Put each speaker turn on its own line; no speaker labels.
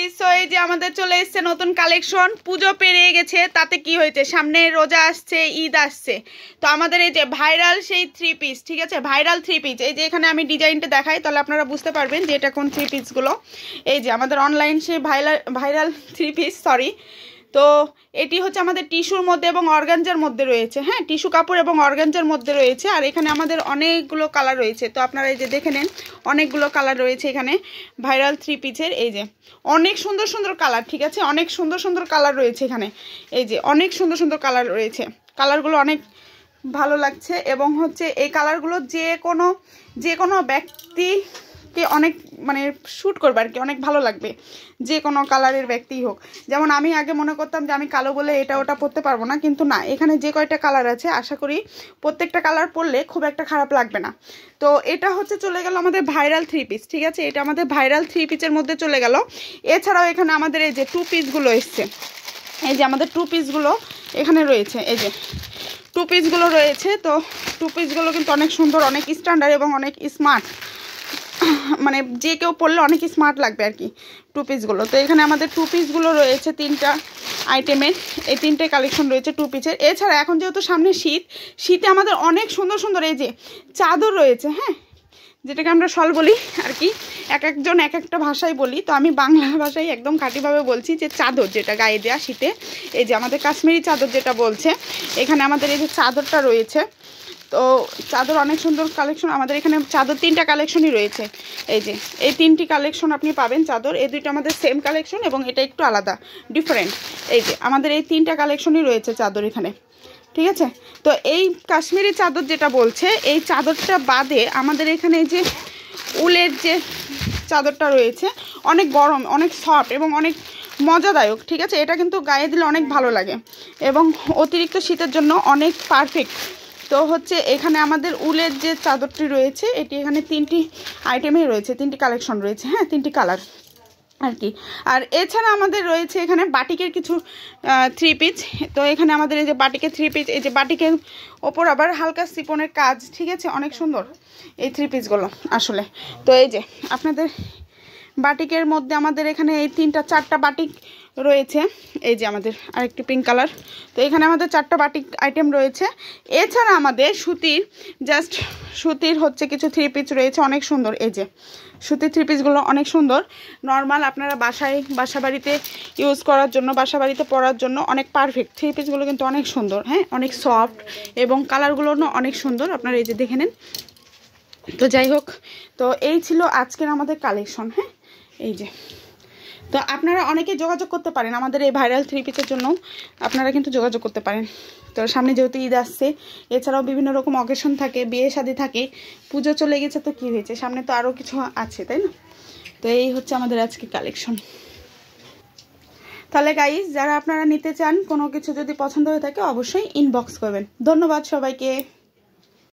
Guys, so এই যে আমাদের চলে এসেছে নতুন কালেকশন। পুজো পেরিয়ে গেছে, তাতে কি হয়েছে, সামনে রোজা আসছে, ঈদ আসছে। তো আমাদের এই যে ভাইরাল সেই থ্রি পিস, ঠিক আছে, ভাইরাল থ্রি পিস। এই যে এখানে আমি ডিজাইনটা দেখাই, তাহলে আপনারা বুঝতে পারবেন যে এটা কোন থ্রি পিসগুলো। এই যে আমাদের অনলাইন সেই ভাইরাল থ্রি পিস, সরি। তো এটি হচ্ছে আমাদের টিস্যুর মধ্যে এবং অর্গানজার মধ্যে রয়েছে, হ্যাঁ, টিস্যু কাপড় এবং অর্গানজার মধ্যে রয়েছে। আর এখানে আমাদের অনেকগুলো কালার রয়েছে, তো আপনারা এই যে দেখে নেন, অনেকগুলো কালার রয়েছে এখানে ভাইরাল থ্রি পিসের। এই যে অনেক সুন্দর সুন্দর কালার, ঠিক আছে, অনেক সুন্দর সুন্দর কালার রয়েছে এখানে। এই যে অনেক সুন্দর সুন্দর কালার রয়েছে, কালারগুলো অনেক ভালো লাগছে। এবং হচ্ছে এই কালারগুলো যে কোনো ব্যক্তিকে অনেক মানে শ্যুট করবে আর কি, অনেক ভালো লাগবে, যে কোনো কালারের ব্যক্তিই হোক। যেমন আমি আগে মনে করতাম যে আমি কালো বলে এটা ওটা পরতে পারবো না, কিন্তু না, এখানে যে কয়টা কালার আছে আশা করি প্রত্যেকটা কালার পরলে খুব একটা খারাপ লাগবে না। তো এটা হচ্ছে চলে গেল আমাদের ভাইরাল থ্রি পিস, ঠিক আছে, এটা আমাদের ভাইরাল থ্রি পিসের মধ্যে চলে গেল। এছাড়াও এখানে আমাদের এই যে টু পিসগুলো এসছে, এই যে আমাদের টু পিসগুলো এখানে রয়েছে, এই যে টু পিসগুলো রয়েছে। তো টু পিসগুলো কিন্তু অনেক সুন্দর, অনেক স্ট্যান্ডার্ড এবং অনেক স্মার্ট, মানে যে কেউ পরলে অনেক স্মার্ট লাগবে আর কি টু পিসগুলো। তো এখানে আমাদের টু পিসগুলো রয়েছে তিনটা আইটেমের, এই তিনটে কালেকশন রয়েছে টু পিসের। এছাড়া এখন যেহেতু সামনে শীতে আমাদের অনেক সুন্দর সুন্দর এই যে চাদর রয়েছে, হ্যাঁ, যেটাকে আমরা শল বলি আর কি, এক একজন এক একটা ভাষায় বলি। তো আমি বাংলা ভাষায় একদম খাঁটিভাবে বলছি যে চাদর যেটা গায়ে দেওয়া শীতে, এই যে আমাদের কাশ্মীরি চাদর যেটা বলছে, এখানে আমাদের এই যে চাদরটা রয়েছে। তো চাদর অনেক সুন্দর কালেকশন আমাদের এখানে, চাদর তিনটা কালেকশনই রয়েছে। এই যে এই তিনটি কালেকশন আপনি পাবেন চাদর, এই দুইটা আমাদের সেম কালেকশন এবং এটা একটু আলাদা ডিফারেন্ট। এই যে আমাদের এই তিনটা কালেকশনই রয়েছে চাদর এখানে, ঠিক আছে। তো এই কাশ্মীরি চাদর যেটা বলছে, এই চাদরটা বাদে আমাদের এখানে যে উলের যে চাদরটা রয়েছে, অনেক গরম, অনেক সফট এবং অনেক মজাদায়ক, ঠিক আছে, এটা কিন্তু গায়ে দিলে অনেক ভালো লাগে এবং অতিরিক্ত শীতের জন্য অনেক পারফেক্ট। তো হচ্ছে এখানে আমাদের উলের যে চাদরটি রয়েছে, এটি এখানে তিনটি আইটেমেই রয়েছে, তিনটি কালেকশন রয়েছে, হ্যাঁ, তিনটি কালার আর কি। আর এছাড়া আমাদের রয়েছে এখানে বাটিকের কিছু থ্রি পিস। তো এখানে আমাদের এই যে বাটিকের থ্রি পিস, এই যে বাটিকের ওপর আবার হালকা সিপনের কাজ, ঠিক আছে, অনেক সুন্দর এই থ্রি পিসগুলো আসলে। তো এই যে আপনাদের বাটিকের মধ্যে আমাদের এখানে এই চারটা বাটিক রয়েছে। এই যে আমাদের আরেকটি পিঙ্ক কালার। তো এখানে আমাদের চারটা বাটিক আইটেম রয়েছে। এছাড়া আমাদের সুতির হচ্ছে কিছু থ্রি পিস রয়েছে, অনেক সুন্দর। এই যে সুতির থ্রি পিসগুলো অনেক সুন্দর, নর্মাল আপনারা বাসা বাড়িতে ইউজ করার জন্য, বাসা বাড়িতে পরার জন্য অনেক পারফেক্ট থ্রি পিসগুলো, কিন্তু অনেক সুন্দর, হ্যাঁ, অনেক সফট এবং কালারগুলো অনেক সুন্দর, আপনারা এই যে দেখে নেন। তো যাই হোক, তো এই ছিল আজকের আমাদের কালেকশন, হ্যাঁ। এই যে তো আপনারা অনেকে যোগাযোগ করতে পারেন আমাদের এই ভাইরাল থ্রি পিসের জন্য, আপনারা কিন্তু যোগাযোগ করতে পারেন। তো সামনে যেহেতু ঈদ আসছে, এছাড়াও বিভিন্ন রকম অকেশন থাকে, বিয়ে শাদী থাকে, পুজো চলে গেছে, তো কী হয়েছে, সামনে তো আরও কিছু আছে, তাই না। তো এই হচ্ছে আমাদের আজকে কালেকশন। তাহলে গাইস, যারা আপনারা নিতে চান, কোনো কিছু যদি পছন্দ হয়ে থাকে অবশ্যই ইনবক্স করবেন। ধন্যবাদ সবাইকে।